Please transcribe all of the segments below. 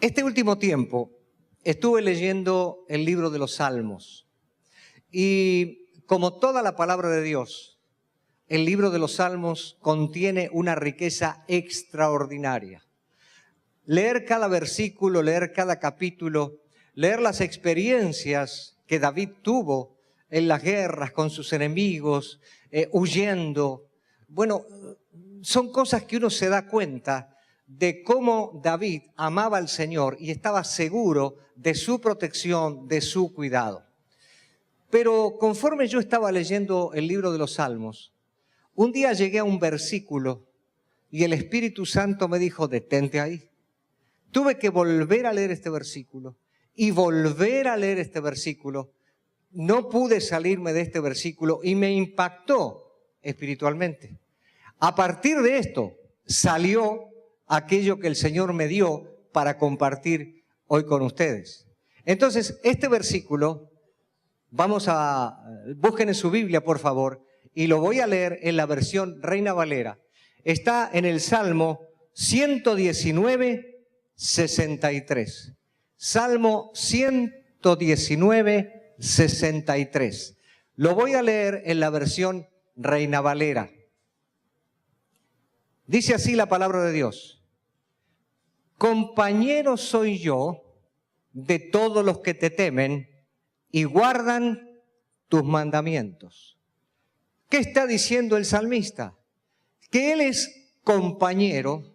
Este último tiempo estuve leyendo el libro de los Salmos y como toda la palabra de Dios, el libro de los Salmos contiene una riqueza extraordinaria. Leer cada versículo, leer cada capítulo, leer las experiencias que David tuvo en las guerras con sus enemigos, huyendo. Bueno, son cosas que uno se da cuenta de cómo David amaba al Señor y estaba seguro de su protección, de su cuidado. Pero conforme yo estaba leyendo el libro de los Salmos, un día llegué a un versículo y el Espíritu Santo me dijo, detente ahí. Tuve que volver a leer este versículo y volver a leer este versículo. No pude salirme de este versículo y me impactó espiritualmente. A partir de esto salió aquello que el Señor me dio para compartir hoy con ustedes. Entonces, este versículo, busquen en su Biblia, por favor, y lo voy a leer en la versión Reina Valera. Está en el Salmo 119, 63. Salmo 119, 63. Lo voy a leer en la versión Reina Valera. Dice así la palabra de Dios. Compañero soy yo de todos los que te temen y guardan tus mandamientos. ¿Qué está diciendo el salmista? Que él es compañero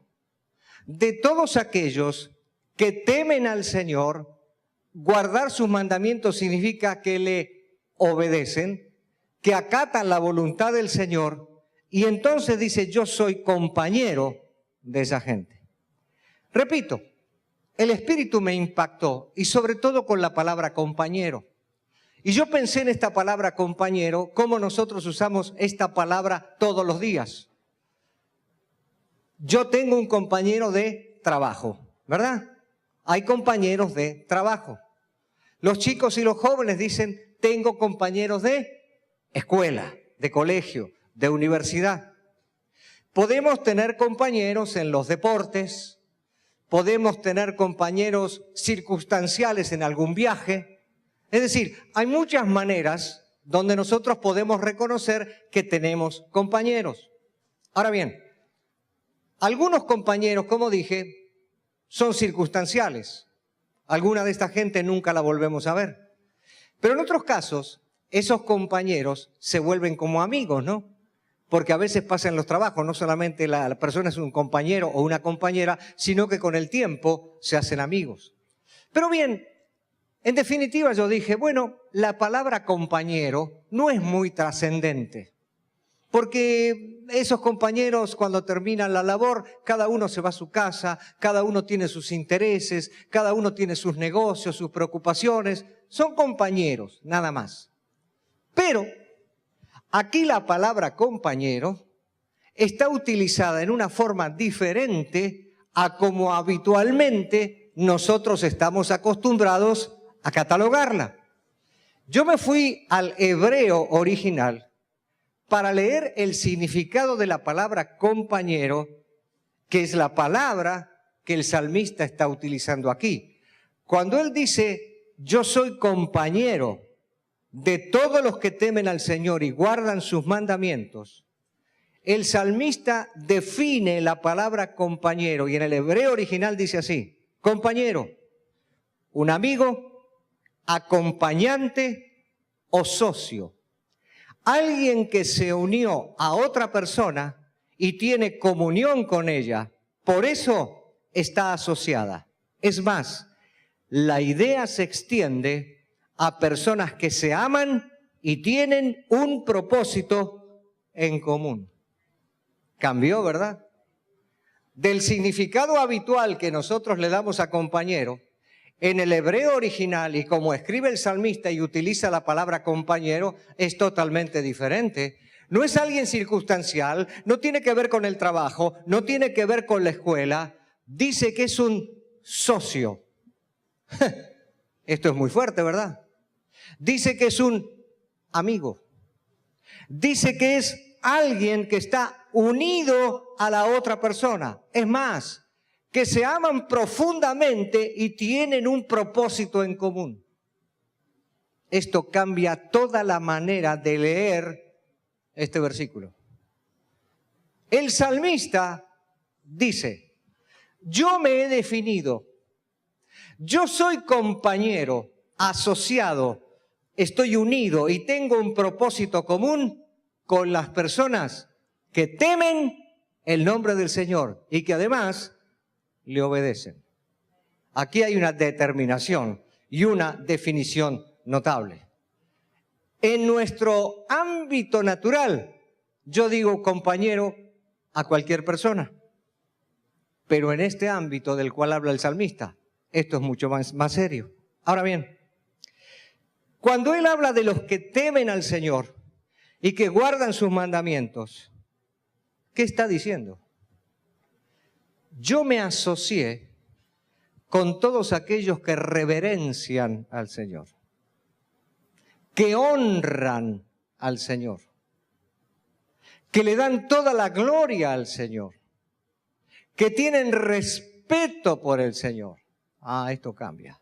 de todos aquellos que temen al Señor. Guardar sus mandamientos significa que le obedecen, que acatan la voluntad del Señor, y entonces dice, yo soy compañero de esa gente. Repito, el Espíritu me impactó, y sobre todo con la palabra compañero. Y yo pensé en esta palabra compañero, cómo nosotros usamos esta palabra todos los días. Yo tengo un compañero de trabajo, ¿verdad? Hay compañeros de trabajo. Los chicos y los jóvenes dicen, tengo compañeros de escuela, de colegio, de universidad. Podemos tener compañeros en los deportes, podemos tener compañeros circunstanciales en algún viaje. Es decir, hay muchas maneras donde nosotros podemos reconocer que tenemos compañeros. Ahora bien, algunos compañeros, como dije, son circunstanciales. Alguna de esta gente nunca la volvemos a ver. Pero en otros casos, esos compañeros se vuelven como amigos, ¿no? Porque a veces pasa en los trabajos, no solamente la persona es un compañero o una compañera, sino que con el tiempo se hacen amigos. Pero bien, en definitiva yo dije, bueno, la palabra compañero no es muy trascendente. Porque esos compañeros cuando terminan la labor, cada uno se va a su casa, cada uno tiene sus intereses, cada uno tiene sus negocios, sus preocupaciones. Son compañeros, nada más. Pero aquí la palabra compañero está utilizada en una forma diferente a como habitualmente nosotros estamos acostumbrados a catalogarla. Yo me fui al hebreo original para leer el significado de la palabra compañero, que es la palabra que el salmista está utilizando aquí. Cuando él dice, yo soy compañero de todos los que temen al Señor y guardan sus mandamientos, el salmista define la palabra compañero y en el hebreo original dice así, compañero, un amigo, acompañante o socio. Alguien que se unió a otra persona y tiene comunión con ella, por eso está asociada. Es más, la idea se extiende a personas que se aman y tienen un propósito en común. Cambió, ¿verdad? Del significado habitual que nosotros le damos a compañero, en el hebreo original y como escribe el salmista y utiliza la palabra compañero, es totalmente diferente. No es alguien circunstancial, no tiene que ver con el trabajo, no tiene que ver con la escuela. Dice que es un socio. Esto es muy fuerte, ¿verdad? Dice que es un amigo. Dice que es alguien que está unido a la otra persona. Es más, que se aman profundamente y tienen un propósito en común. Esto cambia toda la manera de leer este versículo. El salmista dice, yo me he definido, yo soy compañero, asociado, estoy unido y tengo un propósito común con las personas que temen el nombre del Señor y que además le obedecen. Aquí hay una determinación y una definición notable. En nuestro ámbito natural, yo digo compañero a cualquier persona, pero en este ámbito del cual habla el salmista, esto es mucho más serio. Ahora bien, cuando él habla de los que temen al Señor y que guardan sus mandamientos, ¿qué está diciendo? Yo me asocié con todos aquellos que reverencian al Señor, que honran al Señor, que le dan toda la gloria al Señor, que tienen respeto por el Señor. Esto cambia.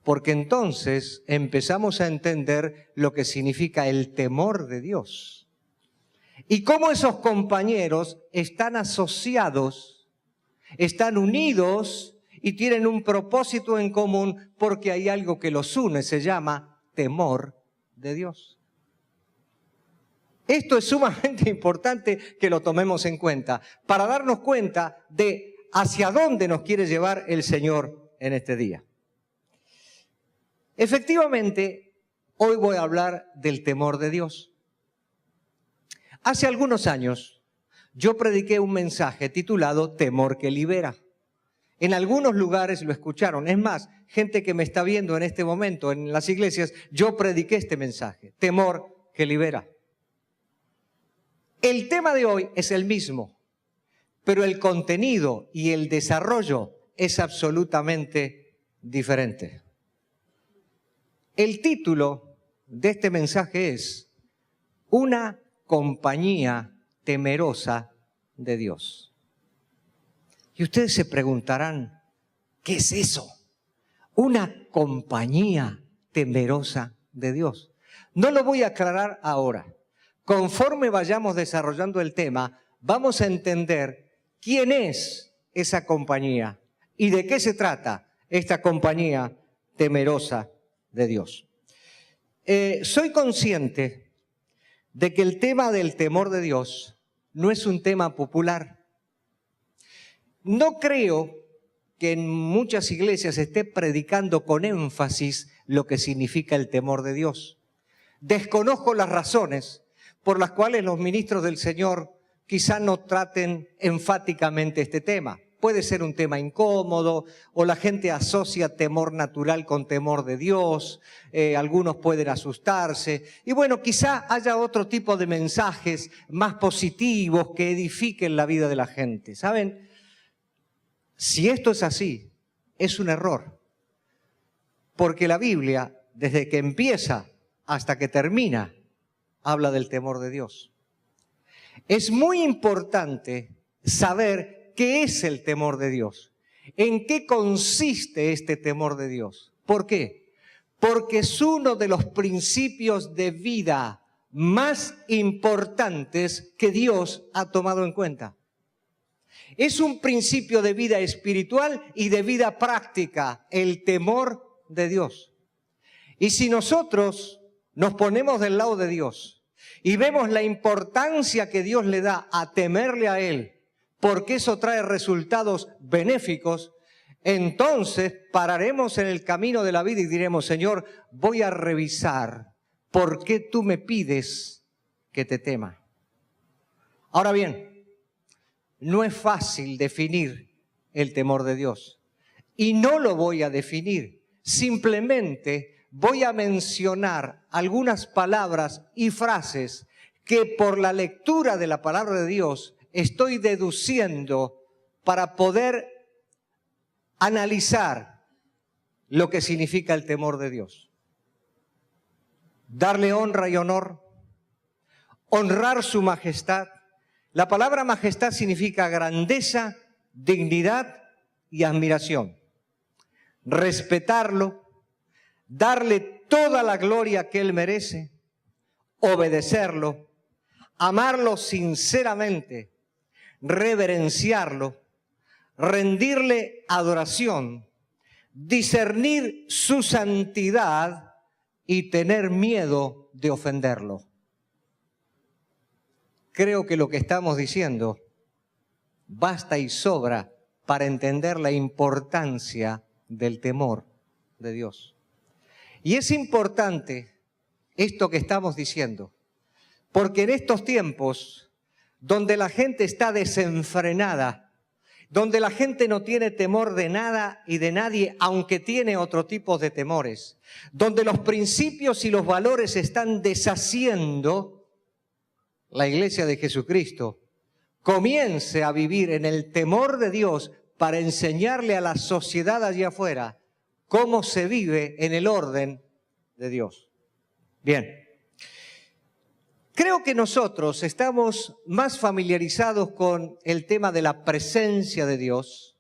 Porque entonces empezamos a entender lo que significa el temor de Dios. Y cómo esos compañeros están asociados, están unidos y tienen un propósito en común porque hay algo que los une, se llama temor de Dios. Esto es sumamente importante que lo tomemos en cuenta para darnos cuenta de hacia dónde nos quiere llevar el Señor en este día. Efectivamente, hoy voy a hablar del temor de Dios. Hace algunos años yo prediqué un mensaje titulado Temor que libera. En algunos lugares lo escucharon. Es más, gente que me está viendo en este momento en las iglesias, yo prediqué este mensaje, Temor que libera. El tema de hoy es el mismo, pero el contenido y el desarrollo es absolutamente diferente. El título de este mensaje es Una compañía temerosa de Dios. Y ustedes se preguntarán, ¿qué es eso? Una compañía temerosa de Dios. No lo voy a aclarar ahora. Conforme vayamos desarrollando el tema, vamos a entender quién es esa compañía y de qué se trata esta compañía temerosa de Dios. Soy consciente de que el tema del temor de Dios no es un tema popular. No creo que en muchas iglesias se esté predicando con énfasis lo que significa el temor de Dios. Desconozco las razones por las cuales los ministros del Señor quizá no traten enfáticamente este tema. Puede ser un tema incómodo o la gente asocia temor natural con temor de Dios, algunos pueden asustarse y bueno, quizá haya otro tipo de mensajes más positivos que edifiquen la vida de la gente. ¿Saben? Si esto es así, es un error, porque la Biblia, desde que empieza hasta que termina, habla del temor de Dios. Es muy importante saber qué es el temor de Dios, en qué consiste este temor de Dios. ¿Por qué? Porque es uno de los principios de vida más importantes que Dios ha tomado en cuenta. Es un principio de vida espiritual y de vida práctica, el temor de Dios. Y si nosotros nos ponemos del lado de Dios y vemos la importancia que Dios le da a temerle a Él, porque eso trae resultados benéficos, entonces pararemos en el camino de la vida y diremos, Señor, voy a revisar por qué tú me pides que te tema. Ahora bien, no es fácil definir el temor de Dios y no lo voy a definir, simplemente voy a mencionar algunas palabras y frases que por la lectura de la palabra de Dios estoy deduciendo para poder analizar lo que significa el temor de Dios. Darle honra y honor, honrar su majestad. La palabra majestad significa grandeza, dignidad y admiración, respetarlo, darle toda la gloria que Él merece, obedecerlo, amarlo sinceramente, reverenciarlo, rendirle adoración, discernir su santidad y tener miedo de ofenderlo. Creo que lo que estamos diciendo basta y sobra para entender la importancia del temor de Dios. Y es importante esto que estamos diciendo, porque en estos tiempos donde la gente está desenfrenada, donde la gente no tiene temor de nada y de nadie, aunque tiene otro tipo de temores, donde los principios y los valores se están deshaciendo, la Iglesia de Jesucristo comience a vivir en el temor de Dios para enseñarle a la sociedad allá afuera cómo se vive en el orden de Dios. Bien. Creo que nosotros estamos más familiarizados con el tema de la presencia de Dios,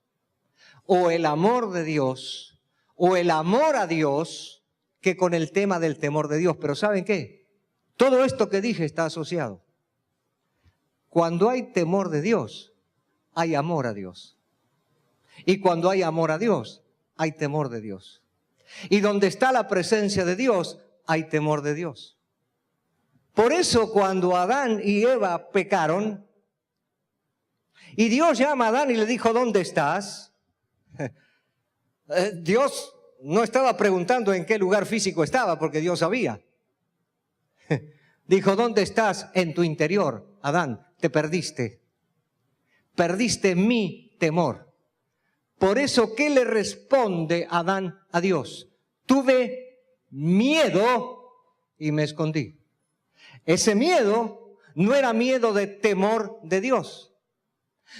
o el amor de Dios, o el amor a Dios, que con el tema del temor de Dios. Pero ¿saben qué? Todo esto que dije está asociado. Cuando hay temor de Dios, hay amor a Dios. Y cuando hay amor a Dios, hay temor de Dios. Y donde está la presencia de Dios, hay temor de Dios. Por eso cuando Adán y Eva pecaron, y Dios llama a Adán y le dijo, ¿dónde estás? Dios no estaba preguntando en qué lugar físico estaba, porque Dios sabía. Dijo, ¿dónde estás? En tu interior, Adán, te perdiste. Perdiste mi temor. Por eso, ¿qué le responde Adán a Dios? Tuve miedo y me escondí. Ese miedo no era miedo de temor de Dios.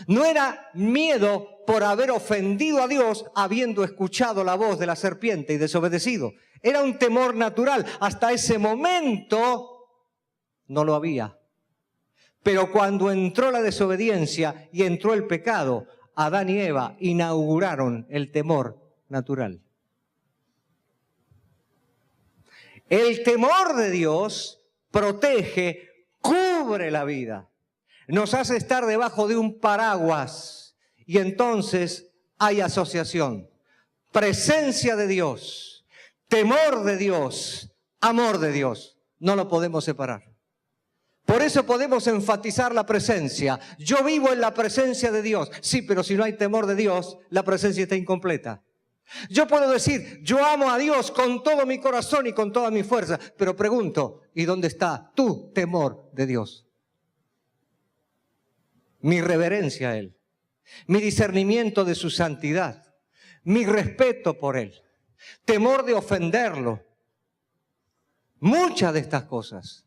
No era miedo por haber ofendido a Dios habiendo escuchado la voz de la serpiente y desobedecido. Era un temor natural. Hasta ese momento no lo había. Pero cuando entró la desobediencia y entró el pecado, Adán y Eva inauguraron el temor natural. El temor de Dios protege, cubre la vida. Nos hace estar debajo de un paraguas y entonces hay asociación. Presencia de Dios, temor de Dios, amor de Dios. No lo podemos separar. Por eso podemos enfatizar la presencia. Yo vivo en la presencia de Dios. Sí, pero si no hay temor de Dios, la presencia está incompleta. Yo puedo decir, yo amo a Dios con todo mi corazón y con toda mi fuerza, pero pregunto, ¿y dónde está tu temor de Dios? Mi reverencia a Él, mi discernimiento de su santidad, mi respeto por Él, temor de ofenderlo. Muchas de estas cosas,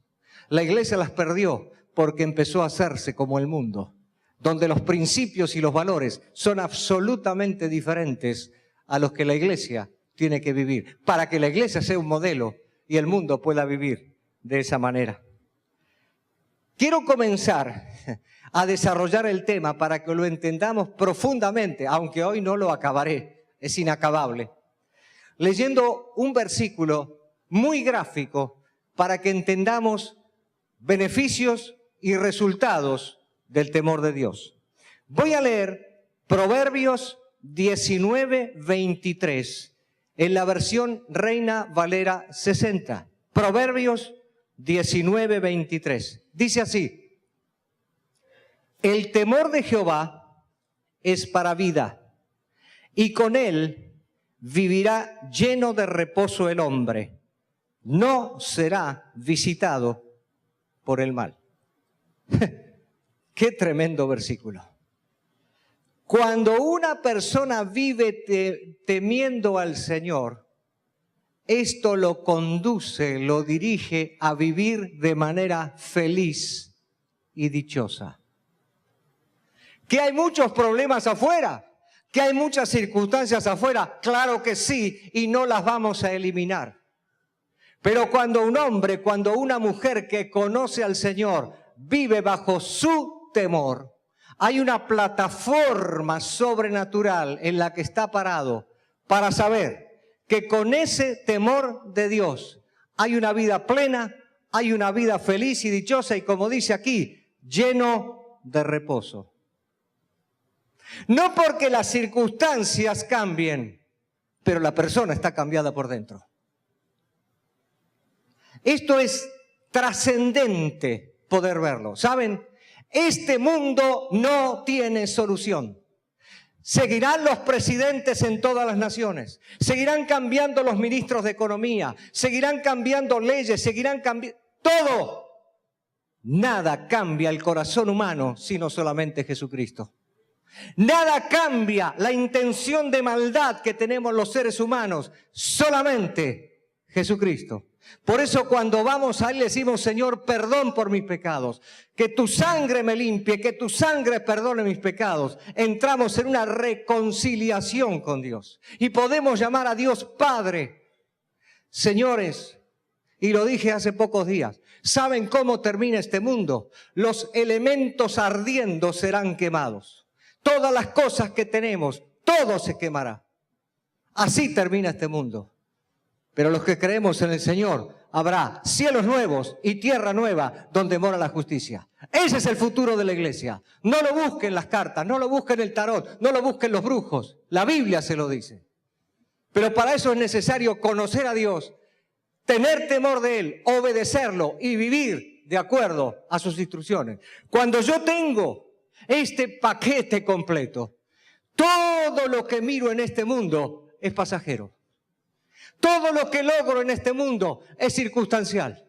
la iglesia las perdió porque empezó a hacerse como el mundo, donde los principios y los valores son absolutamente diferentes a los que la iglesia tiene que vivir, para que la iglesia sea un modelo y el mundo pueda vivir de esa manera. Quiero comenzar a desarrollar el tema para que lo entendamos profundamente, aunque hoy no lo acabaré, es inacabable, leyendo un versículo muy gráfico para que entendamos beneficios y resultados del temor de Dios. Voy a leer Proverbios 19:23 en la versión Reina Valera 60. Proverbios 19:23. Dice así: el temor de Jehová es para vida, y con él vivirá lleno de reposo el hombre. No será visitado por el mal. Qué tremendo versículo. Cuando una persona vive temiendo al Señor, esto lo conduce, lo dirige a vivir de manera feliz y dichosa. ¿Que hay muchos problemas afuera? ¿Que hay muchas circunstancias afuera? Claro que sí, y no las vamos a eliminar. Pero cuando un hombre, cuando una mujer que conoce al Señor vive bajo su temor, Hay una plataforma sobrenatural en la que está parado para saber que con ese temor de Dios hay una vida plena, hay una vida feliz y dichosa y, como dice aquí, lleno de reposo. No porque las circunstancias cambien, pero la persona está cambiada por dentro. Esto es trascendente poder verlo. ¿Saben? Este mundo no tiene solución. Seguirán los presidentes en todas las naciones, seguirán cambiando los ministros de economía, seguirán cambiando leyes, seguirán cambiando todo. Nada cambia el corazón humano sino solamente Jesucristo. Nada cambia la intención de maldad que tenemos los seres humanos, solamente Jesucristo. Por eso cuando vamos a Él le decimos: Señor, perdón por mis pecados, que tu sangre me limpie, que tu sangre perdone mis pecados. Entramos en una reconciliación con Dios y podemos llamar a Dios Padre. Señores, y lo dije hace pocos días, ¿saben cómo termina este mundo? Los elementos ardiendo serán quemados. Todas las cosas que tenemos, todo se quemará. Así termina este mundo. Pero los que creemos en el Señor, habrá cielos nuevos y tierra nueva donde mora la justicia. Ese es el futuro de la iglesia. No lo busquen las cartas, no lo busquen el tarot, no lo busquen los brujos. La Biblia se lo dice. Pero para eso es necesario conocer a Dios, tener temor de Él, obedecerlo y vivir de acuerdo a sus instrucciones. Cuando yo tengo este paquete completo, todo lo que miro en este mundo es pasajero. Todo lo que logro en este mundo es circunstancial.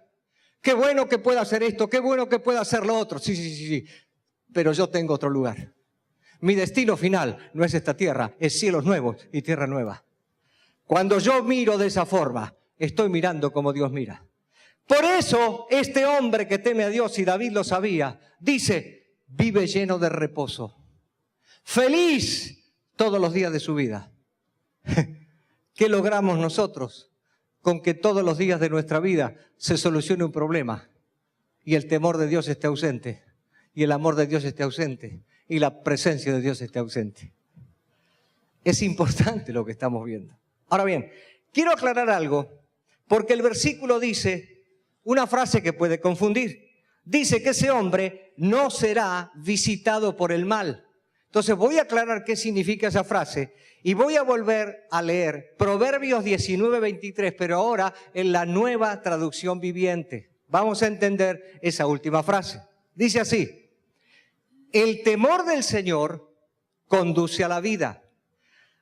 Qué bueno que pueda hacer esto, qué bueno que pueda hacer lo otro. Sí. Pero yo tengo otro lugar. Mi destino final no es esta tierra, es cielos nuevos y tierra nueva. Cuando yo miro de esa forma, estoy mirando como Dios mira. Por eso este hombre que teme a Dios, y David lo sabía, dice: vive lleno de reposo, feliz todos los días de su vida. ¿Qué logramos nosotros con que todos los días de nuestra vida se solucione un problema y el temor de Dios esté ausente, y el amor de Dios esté ausente, y la presencia de Dios esté ausente? Es importante lo que estamos viendo. Ahora bien, quiero aclarar algo, porque el versículo dice una frase que puede confundir. Dice que ese hombre no será visitado por el mal. Entonces voy a aclarar qué significa esa frase y voy a volver a leer Proverbios 19:23, pero ahora en la Nueva Traducción Viviente. Vamos a entender esa última frase. Dice así: el temor del Señor conduce a la vida,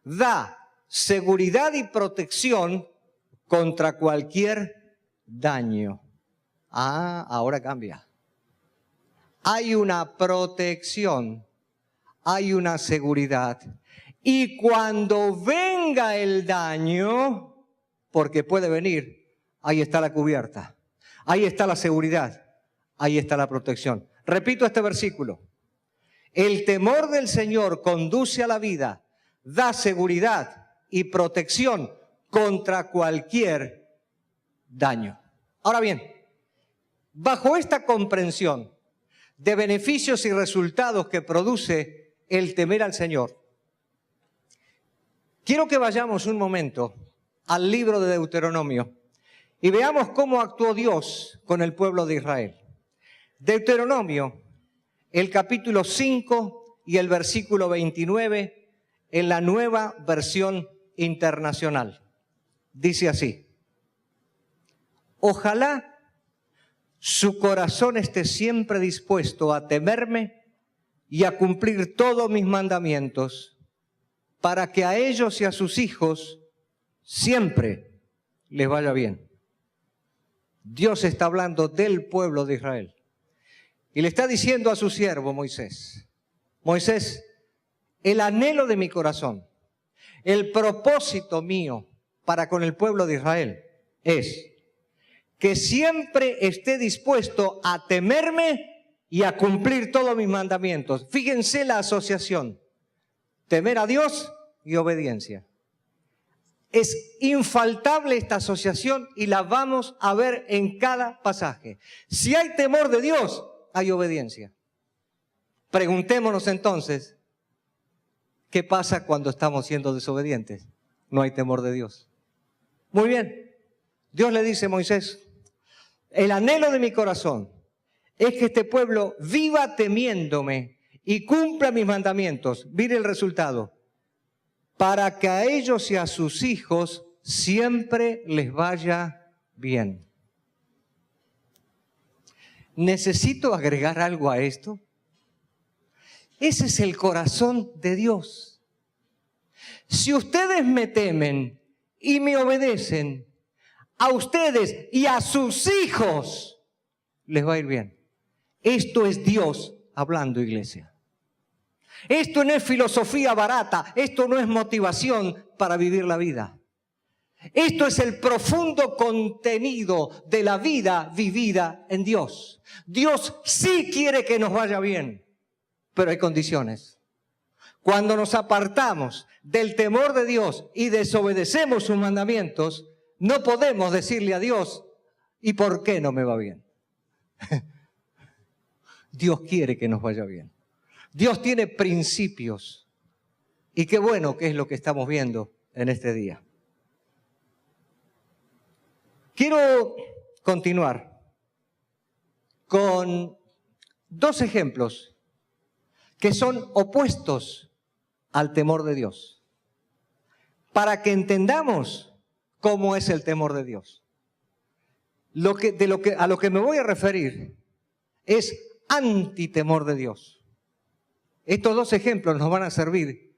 da seguridad y protección contra cualquier daño. Ahora cambia. Hay una protección, hay una seguridad. Y cuando venga el daño, porque puede venir, ahí está la cubierta, ahí está la seguridad, ahí está la protección. Repito este versículo: el temor del Señor conduce a la vida, da seguridad y protección contra cualquier daño. Ahora bien, bajo esta comprensión de beneficios y resultados que produce el temer al Señor, quiero que vayamos un momento al libro de Deuteronomio y veamos cómo actuó Dios con el pueblo de Israel. Deuteronomio, el capítulo 5 y el versículo 29, en la Nueva Versión Internacional. Dice así: ojalá su corazón esté siempre dispuesto a temerme y a cumplir todos mis mandamientos, para que a ellos y a sus hijos siempre les vaya bien. Dios está hablando del pueblo de Israel y le está diciendo a su siervo Moisés: Moisés, el anhelo de mi corazón, el propósito mío para con el pueblo de Israel es que siempre esté dispuesto a temerme y a cumplir todos mis mandamientos. Fíjense la asociación: temer a Dios y obediencia. Es infaltable esta asociación y la vamos a ver en cada pasaje. Si hay temor de Dios, hay obediencia. Preguntémonos entonces, ¿qué pasa cuando estamos siendo desobedientes? No hay temor de Dios. Muy bien, Dios le dice a Moisés, el anhelo de mi corazón es que este pueblo viva temiéndome y cumpla mis mandamientos. Mire el resultado. Para que a ellos y a sus hijos siempre les vaya bien. ¿Necesito agregar algo a esto? Ese es el corazón de Dios. Si ustedes me temen y me obedecen, a ustedes y a sus hijos les va a ir bien. Esto es Dios hablando, iglesia. Esto no es filosofía barata, esto no es motivación para vivir la vida. Esto es el profundo contenido de la vida vivida en Dios. Dios sí quiere que nos vaya bien, pero hay condiciones. Cuando nos apartamos del temor de Dios y desobedecemos sus mandamientos, no podemos decirle a Dios, ¿y por qué no me va bien? Dios quiere que nos vaya bien. Dios tiene principios. Y qué bueno que es lo que estamos viendo en este día. Quiero continuar con dos ejemplos que son opuestos al temor de Dios, para que entendamos cómo es el temor de Dios. A lo que me voy a referir es antitemor de Dios. Estos dos ejemplos nos van a servir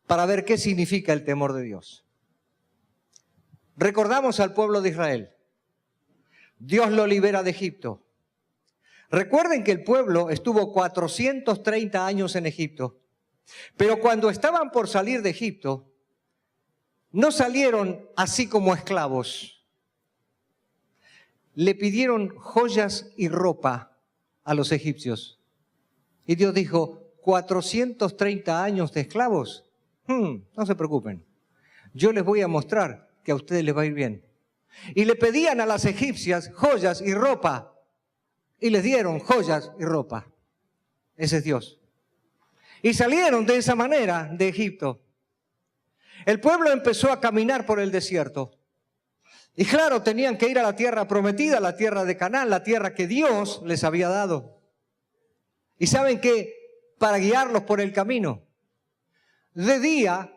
para ver qué significa el temor de Dios. Recordamos al pueblo de Israel. Dios lo libera de Egipto. Recuerden que el pueblo estuvo 430 años en Egipto, pero cuando estaban por salir de Egipto, no salieron así como esclavos. Le pidieron joyas y ropa a los egipcios. Y Dios dijo, 430 años de esclavos, no se preocupen. Yo les voy a mostrar que a ustedes les va a ir bien. Y le pedían a las egipcias joyas y ropa. Y les dieron joyas y ropa. Ese es Dios. Y salieron de esa manera de Egipto. El pueblo empezó a caminar por el desierto. Y claro, tenían que ir a la tierra prometida, la tierra de Canaán, la tierra que Dios les había dado. Y saben que para guiarlos por el camino, de día,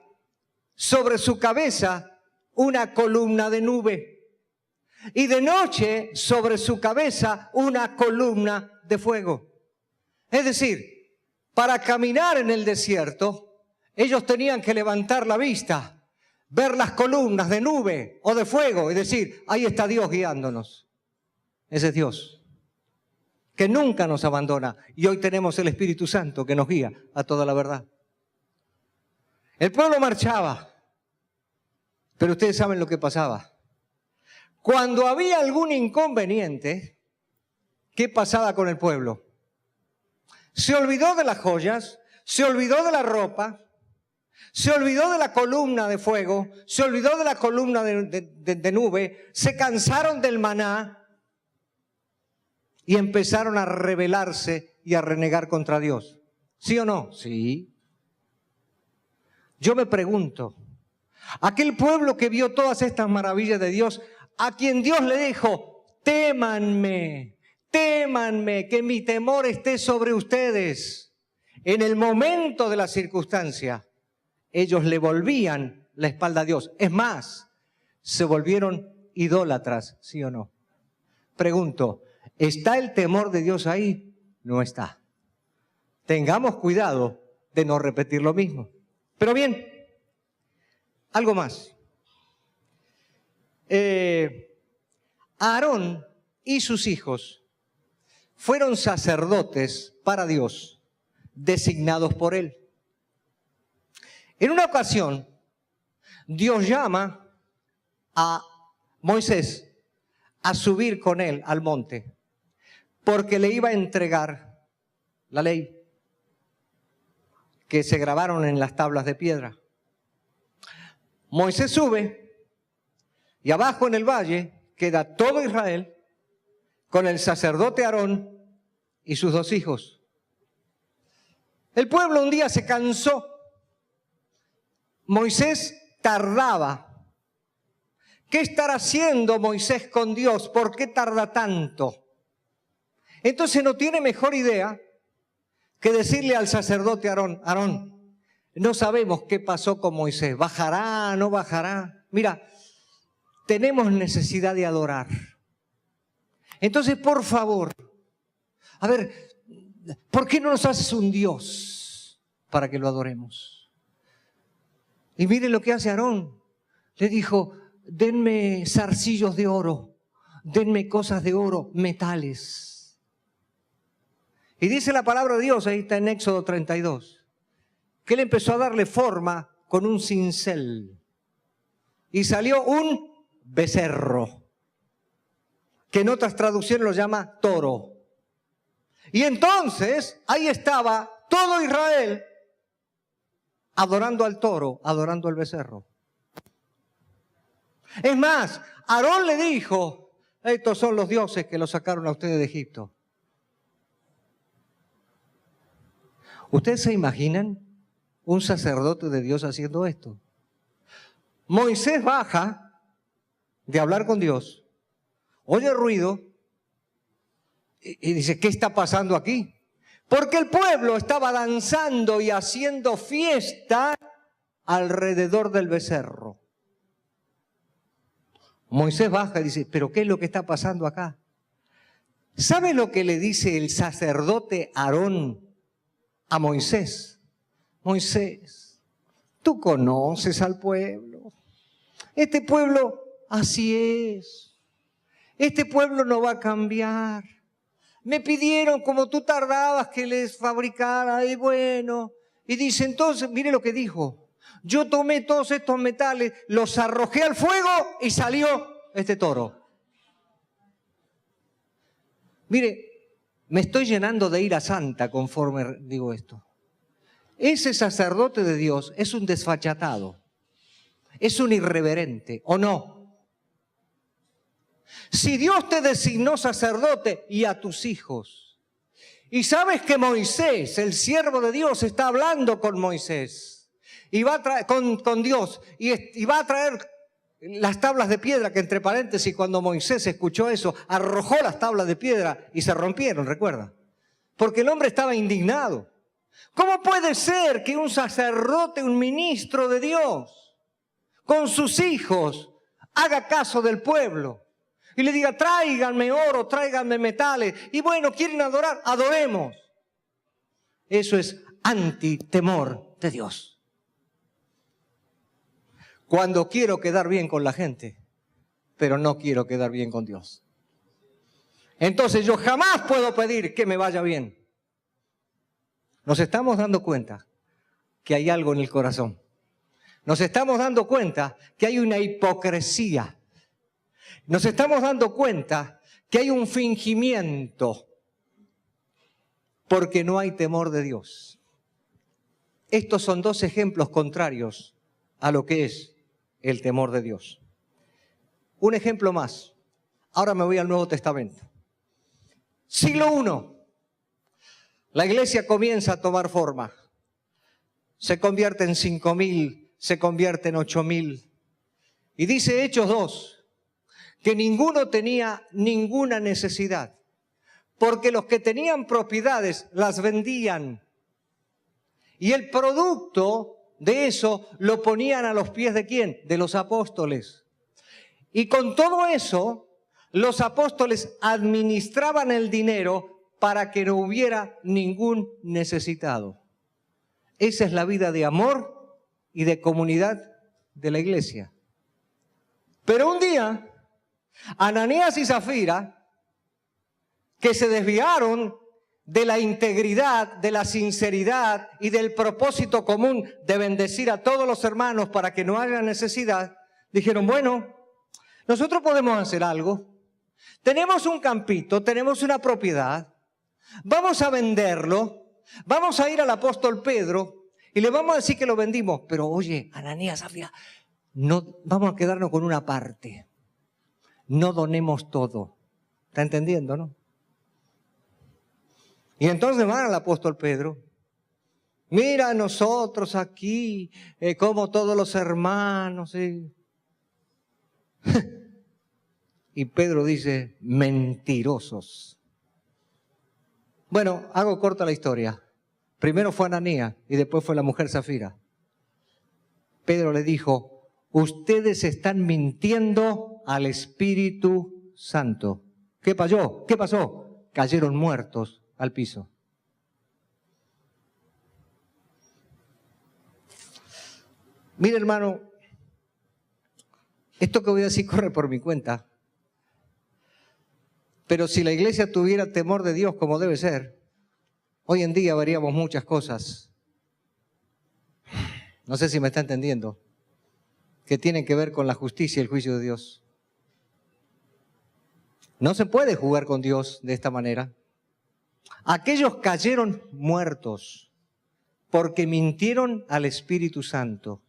sobre su cabeza, una columna de nube. Y de noche, sobre su cabeza, una columna de fuego. Es decir, para caminar en el desierto, ellos tenían que levantar la vista, ver las columnas de nube o de fuego y decir, ahí está Dios guiándonos. Ese es Dios, que nunca nos abandona. Y hoy tenemos el Espíritu Santo que nos guía a toda la verdad. El pueblo marchaba, pero ustedes saben lo que pasaba. Cuando había algún inconveniente, ¿qué pasaba con el pueblo? Se olvidó de las joyas, se olvidó de la ropa, se olvidó de la columna de fuego, se olvidó de la columna de nube, se cansaron del maná y empezaron a rebelarse y a renegar contra Dios. ¿Sí o no? Sí. Yo me pregunto, aquel pueblo que vio todas estas maravillas de Dios, a quien Dios le dijo, témanme, témanme, que mi temor esté sobre ustedes. En el momento de la circunstancia, ellos le volvían la espalda a Dios. Es más, se volvieron idólatras, ¿sí o no? Pregunto, ¿está el temor de Dios ahí? No está. Tengamos cuidado de no repetir lo mismo. Pero bien, algo más. Aarón y sus hijos fueron sacerdotes para Dios, designados por él. En una ocasión, Dios llama a Moisés a subir con él al monte, porque le iba a entregar la ley que se grabaron en las tablas de piedra. Moisés sube y abajo en el valle queda todo Israel con el sacerdote Aarón y sus dos hijos. El pueblo un día se cansó. Moisés tardaba. ¿Qué estará haciendo Moisés con Dios? ¿Por qué tarda tanto? Entonces no tiene mejor idea que decirle al sacerdote Aarón, Aarón, no sabemos qué pasó con Moisés, ¿bajará, no bajará? Mira, tenemos necesidad de adorar. Entonces, por favor, a ver, ¿por qué no nos haces un Dios para que lo adoremos? Y mire lo que hace Aarón. Le dijo, denme zarcillos de oro, denme cosas de oro, metales. Y dice la palabra de Dios, ahí está en Éxodo 32, que él empezó a darle forma con un cincel. Y salió un becerro, que en otras traducciones lo llama toro. Y entonces ahí estaba todo Israel adorando al toro, adorando al becerro. Es más, Aarón le dijo, estos son los dioses que los sacaron a ustedes de Egipto. ¿Ustedes se imaginan un sacerdote de Dios haciendo esto? Moisés baja de hablar con Dios, oye ruido y dice, ¿qué está pasando aquí? Porque el pueblo estaba danzando y haciendo fiesta alrededor del becerro. Moisés baja y dice, ¿pero qué es lo que está pasando acá? ¿Sabe lo que le dice el sacerdote Aarón a Moisés? Moisés, tú conoces al pueblo. Este pueblo así es. Este pueblo no va a cambiar. Me pidieron, como tú tardabas, que les fabricara, y bueno. Y dice, entonces, mire lo que dijo. Yo tomé todos estos metales, los arrojé al fuego y salió este toro. Mire, me estoy llenando de ira santa conforme digo esto. Ese sacerdote de Dios es un desfachatado, es un irreverente, ¿o no? Si Dios te designó sacerdote y a tus hijos, y sabes que Moisés, el siervo de Dios, está hablando con Moisés, y va a traer, con Dios, y va a traer las tablas de piedra, que entre paréntesis, cuando Moisés escuchó eso, arrojó las tablas de piedra y se rompieron, recuerda, porque el hombre estaba indignado. ¿Cómo puede ser que un sacerdote, un ministro de Dios, con sus hijos, haga caso del pueblo y le diga, tráiganme oro, tráiganme metales, y bueno, quieren adorar, adoremos? Eso es antitemor de Dios. Cuando quiero quedar bien con la gente, pero no quiero quedar bien con Dios. Entonces yo jamás puedo pedir que me vaya bien. Nos estamos dando cuenta que hay algo en el corazón. Nos estamos dando cuenta que hay una hipocresía. Nos estamos dando cuenta que hay un fingimiento porque no hay temor de Dios. Estos son dos ejemplos contrarios a lo que es el temor de Dios. Un ejemplo más. Ahora me voy al Nuevo Testamento. Siglo I. La iglesia comienza a tomar forma. Se convierte en 5.000, se convierte en 8.000. Y dice Hechos 2, que ninguno tenía ninguna necesidad, porque los que tenían propiedades las vendían. Y el producto de eso lo ponían a los pies ¿de quién? De los apóstoles. Y con todo eso, los apóstoles administraban el dinero para que no hubiera ningún necesitado. Esa es la vida de amor y de comunidad de la iglesia. Pero un día, Ananías y Zafira, que se desviaron de la integridad, de la sinceridad y del propósito común de bendecir a todos los hermanos para que no haya necesidad, dijeron, bueno, nosotros podemos hacer algo. Tenemos un campito, tenemos una propiedad, vamos a venderlo, vamos a ir al apóstol Pedro y le vamos a decir que lo vendimos. Pero oye, Ananías, Zafira, no, vamos a quedarnos con una parte. No donemos todo. ¿Está entendiendo, no? Y entonces van al apóstol Pedro Mira a nosotros aquí, como todos los hermanos. Y Pedro dice, mentirosos. Bueno, hago corta la historia. Primero fue Ananías y después fue la mujer Zafira. Pedro le dijo, ustedes están mintiendo al Espíritu Santo. ¿Qué pasó? ¿Qué pasó? Cayeron muertos al piso. Mire, hermano, esto que voy a decir corre por mi cuenta. Pero si la iglesia tuviera temor de Dios como debe ser, hoy en día veríamos muchas cosas. No sé si me está entendiendo. Que tienen que ver con la justicia y el juicio de Dios. No se puede jugar con Dios de esta manera. Aquellos cayeron muertos porque mintieron al Espíritu Santo.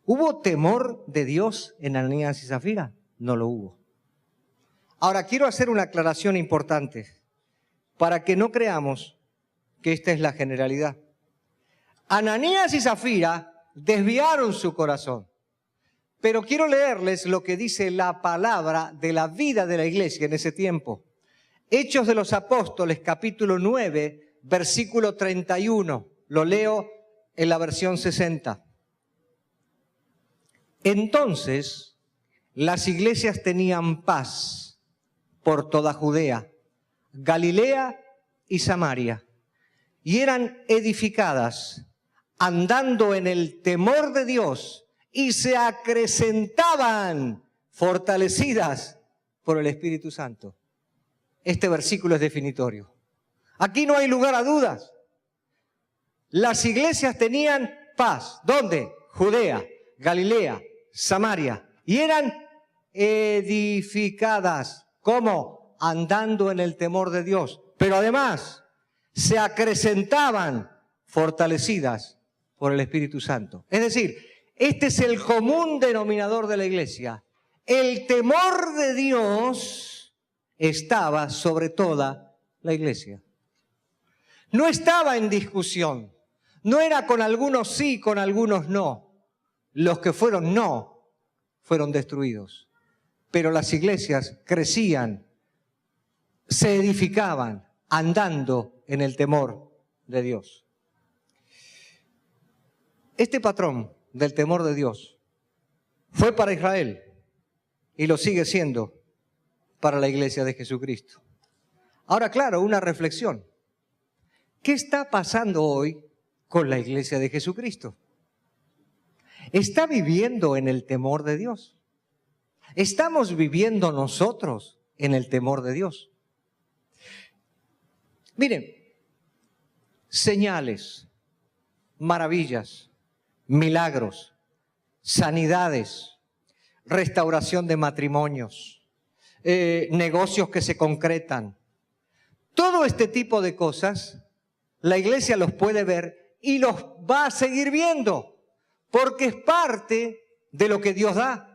¿Hubo temor de Dios en Ananías y Zafira? No lo hubo. Ahora quiero hacer una aclaración importante para que no creamos que esta es la generalidad. Ananías y Zafira desviaron su corazón. Pero quiero leerles lo que dice la palabra de la vida de la iglesia en ese tiempo. Hechos de los Apóstoles, capítulo 9, versículo 31. Lo leo en la versión 60. Entonces, las iglesias tenían paz por toda Judea, Galilea y Samaria, y eran edificadas, andando en el temor de Dios, y se acrecentaban fortalecidas por el Espíritu Santo. Este versículo es definitorio. Aquí no hay lugar a dudas. Las iglesias tenían paz. ¿Dónde? Judea, Galilea, Samaria. Y eran edificadas. ¿Cómo? Andando en el temor de Dios. Pero además se acrecentaban fortalecidas por el Espíritu Santo. Es decir, este es el común denominador de la iglesia. El temor de Dios estaba sobre toda la iglesia. No estaba en discusión. No era con algunos sí, con algunos no. Los que fueron no, fueron destruidos. Pero las iglesias crecían, se edificaban, andando en el temor de Dios. Este patrón del temor de Dios fue para Israel y lo sigue siendo para la iglesia de Jesucristo. Ahora, claro, una reflexión. ¿Qué está pasando hoy con la iglesia de Jesucristo? ¿Está viviendo en el temor de Dios? ¿Estamos viviendo nosotros en el temor de Dios? Miren, señales, maravillas, milagros, sanidades, restauración de matrimonios, negocios que se concretan. Todo este tipo de cosas, la iglesia los puede ver y los va a seguir viendo, porque es parte de lo que Dios da.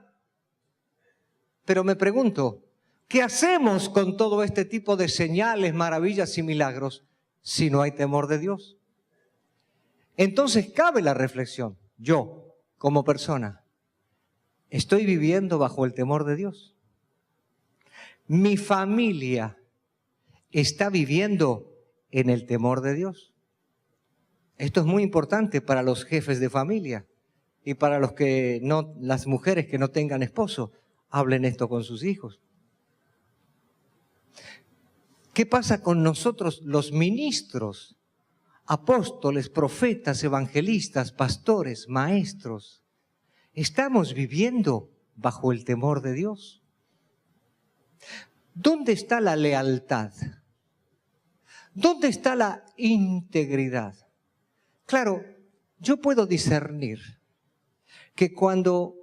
Pero me pregunto, ¿qué hacemos con todo este tipo de señales, maravillas y milagros si no hay temor de Dios? Entonces cabe la reflexión. Yo, como persona, ¿estoy viviendo bajo el temor de Dios? ¿Mi familia está viviendo en el temor de Dios? Esto es muy importante para los jefes de familia y para los que no, las mujeres que no tengan esposo. Hablen esto con sus hijos. ¿Qué pasa con nosotros los ministros? Apóstoles, profetas, evangelistas, pastores, maestros, ¿estamos viviendo bajo el temor de Dios? ¿Dónde está la lealtad? ¿Dónde está la integridad? Claro, yo puedo discernir que cuando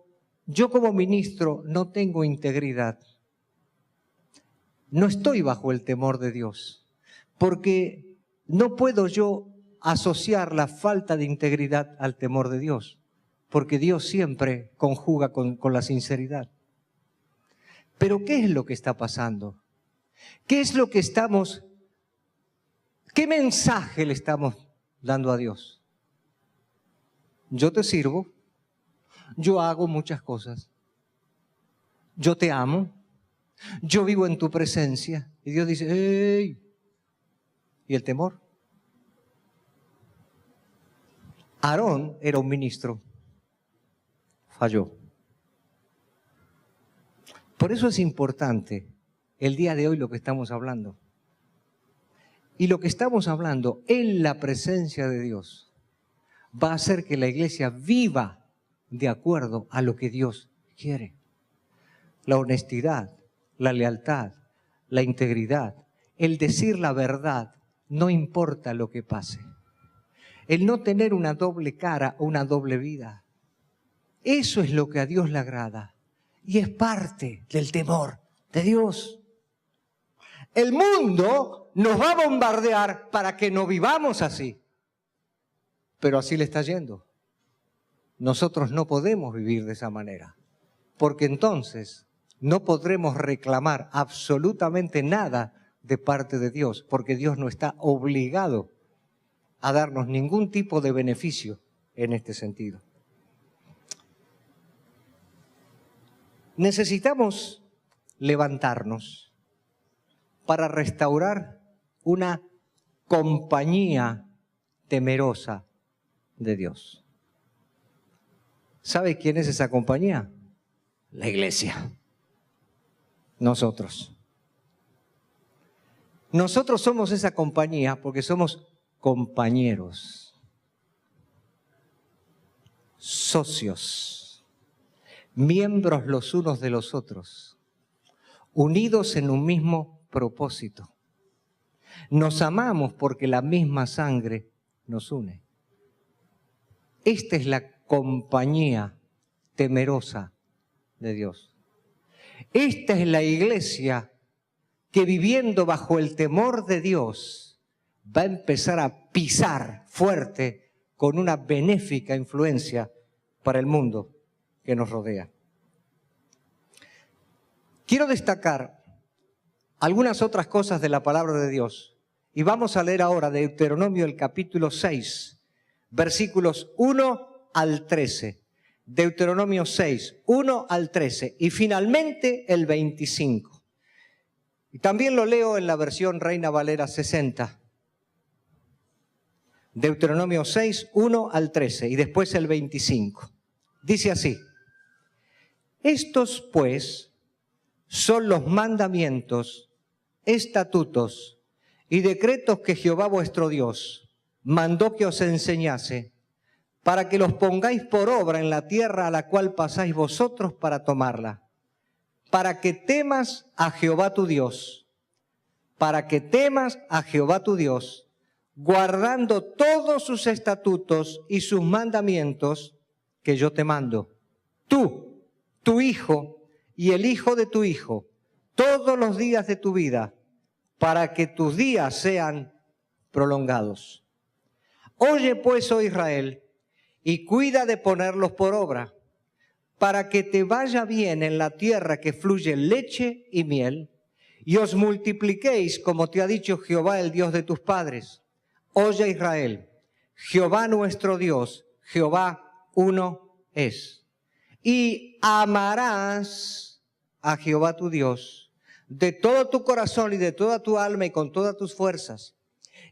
yo como ministro no tengo integridad, no estoy bajo el temor de Dios, porque no puedo yo asociar la falta de integridad al temor de Dios, porque Dios siempre conjuga con la sinceridad. Pero ¿qué es lo que está pasando? ¿Qué es lo que qué mensaje le estamos dando a Dios? yo te sirvo, yo hago muchas cosas, yo te amo, yo vivo en tu presencia. Y Dios dice, ¡ey! ¿Y el temor? Aarón era un ministro, falló. Por eso es importante el día de hoy lo que estamos hablando. Y lo que estamos hablando en la presencia de Dios va a hacer que la iglesia viva de acuerdo a lo que Dios quiere. La honestidad, la lealtad, la integridad, el decir la verdad, no importa lo que pase. El no tener una doble cara o una doble vida. Eso es lo que a Dios le agrada. Y es parte del temor de Dios. El mundo nos va a bombardear para que no vivamos así. Pero así le está yendo. Nosotros no podemos vivir de esa manera. Porque entonces no podremos reclamar absolutamente nada de parte de Dios. Porque Dios no está obligado a darnos ningún tipo de beneficio en este sentido. Necesitamos levantarnos para restaurar una compañía temerosa de Dios. ¿Sabe quién es esa compañía? La iglesia. Nosotros. Nosotros somos esa compañía porque somos compañeros, socios, miembros los unos de los otros, unidos en un mismo propósito. Nos amamos porque la misma sangre nos une. Esta es la compañía temerosa de Dios. Esta es la iglesia que viviendo bajo el temor de Dios va a empezar a pisar fuerte con una benéfica influencia para el mundo que nos rodea. Quiero destacar algunas otras cosas de la palabra de Dios y vamos a leer ahora Deuteronomio el capítulo 6, versículos 1 al 13. Deuteronomio 6, 1 al 13 y finalmente el 25. Y también lo leo en la versión Reina Valera 60. Deuteronomio 6, 1 al 13 y después el 25. Dice así: estos pues son los mandamientos, estatutos y decretos que Jehová vuestro Dios mandó que os enseñase, para que los pongáis por obra en la tierra a la cual pasáis vosotros para tomarla, para que temas a Jehová tu Dios, para que temas a Jehová tu Dios, guardando todos sus estatutos y sus mandamientos que yo te mando, tú, tu hijo y el hijo de tu hijo, todos los días de tu vida, para que tus días sean prolongados. Oye pues, oh Israel, y cuida de ponerlos por obra, para que te vaya bien en la tierra que fluye leche y miel, y os multipliquéis como te ha dicho Jehová, el Dios de tus padres. Oye Israel, Jehová nuestro Dios, Jehová uno es. Y amarás a Jehová tu Dios de todo tu corazón y de toda tu alma y con todas tus fuerzas.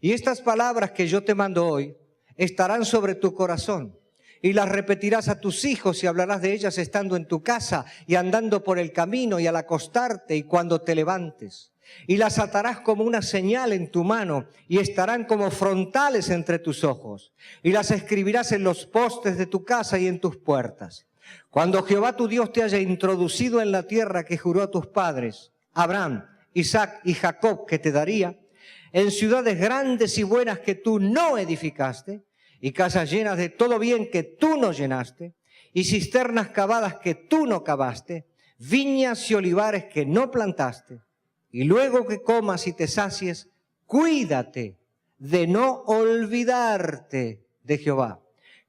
Y estas palabras que yo te mando hoy estarán sobre tu corazón. Y las repetirás a tus hijos y hablarás de ellas estando en tu casa y andando por el camino y al acostarte y cuando te levantes. Y las atarás como una señal en tu mano y estarán como frontales entre tus ojos. Y las escribirás en los postes de tu casa y en tus puertas. Cuando Jehová tu Dios te haya introducido en la tierra que juró a tus padres, Abraham, Isaac y Jacob, que te daría, en ciudades grandes y buenas que tú no edificaste, y casas llenas de todo bien que tú no llenaste, y cisternas cavadas que tú no cavaste, viñas y olivares que no plantaste, y luego que comas y te sacies, cuídate de no olvidarte de Jehová,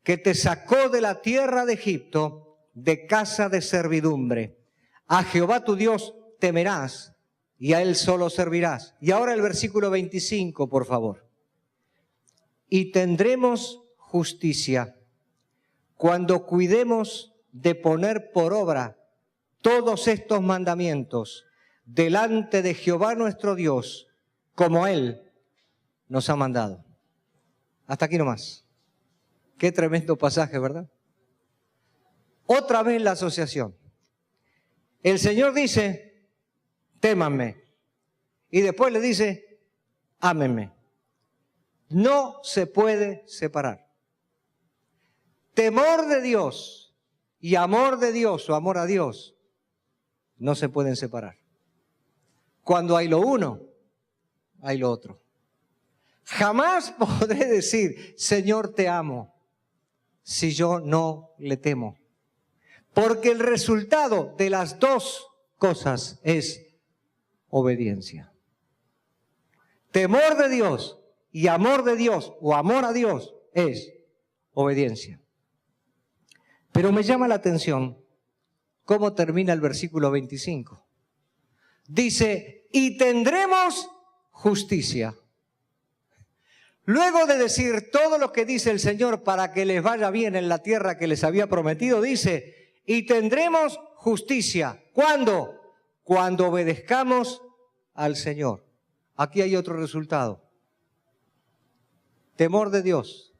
que te sacó de la tierra de Egipto, de casa de servidumbre. A Jehová tu Dios temerás, y a Él solo servirás. Y ahora el versículo 25, por favor. Y tendremos justicia, cuando cuidemos de poner por obra todos estos mandamientos delante de Jehová nuestro Dios, como Él nos ha mandado. Hasta aquí nomás. Qué tremendo pasaje, ¿verdad? Otra vez la asociación. El Señor dice, témanme. Y después le dice, ámenme. No se puede separar. Temor de Dios y amor de Dios o amor a Dios no se pueden separar. Cuando hay lo uno, hay lo otro. Jamás podré decir, Señor, te amo, si yo no le temo. Porque el resultado de las dos cosas es obediencia. Temor de Dios y amor de Dios o amor a Dios es obediencia. Pero me llama la atención cómo termina el versículo 25. Dice, y tendremos justicia. Luego de decir todo lo que dice el Señor para que les vaya bien en la tierra que les había prometido, dice, y tendremos justicia. ¿Cuándo? Cuando obedezcamos al Señor. Aquí hay otro resultado. Temor de Dios,